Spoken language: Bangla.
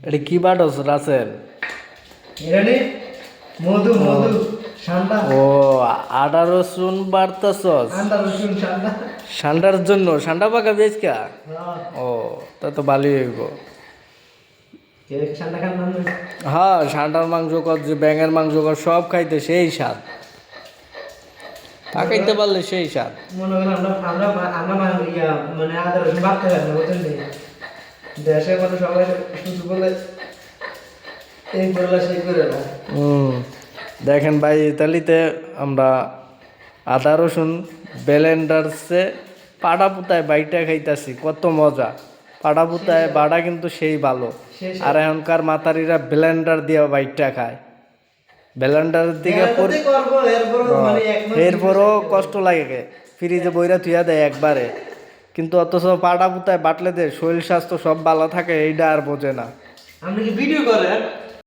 এটা কি বাটস রাসেল? এরানি মধু মধু ঠান্ডা। ও, আদা রসুন বাড়তাছস ঠান্ডা রসুন ঠান্ডা। ঠান্ডার জন্য? ঠান্ডা পাকা বেচকা? হ্যাঁ ও, তা তো ভালোই হইব। কে ঠান্ডা খান না? হ্যাঁ, ঠান্ডার মাংস কর, যে ব্যাঙের মাংস কর, সব খাইতে সেই স্বাদ। তা খাইতে পারলে সেই স্বাদ। মনে করেন আমরা ইয়া মানে আদা রসুন বাড়তে পারি না, বুঝলেন নি? দেশের মধ্যে সবাই শুধু বলে এই করলা সেই করে না। দেখেন ভাই, ইতালিতে আমরা আদা রসুন ব্লেন্ডারসে পাড়া পুতায় বাইটা খাইতাছি, কত মজা। পাড়া পুতায় বাড়া কিন্তু সেই ভালো। আর এখনকার মাতারিরা ব্লেন্ডার দিয়ে বাইটা খায়। ব্লেন্ডারের দিকে করবো এরপরও মানে এক মাস এরপরও কষ্ট লাগে, ফ্রিজে বইরা থুয়া দেয় একবারে। কিন্তু অথচ পাটা পুতায় বাটলে দে শরীর স্বাস্থ্য সব ভালো থাকে, এইটা আর বোঝে না। আপনি কি ভিডিও করেন?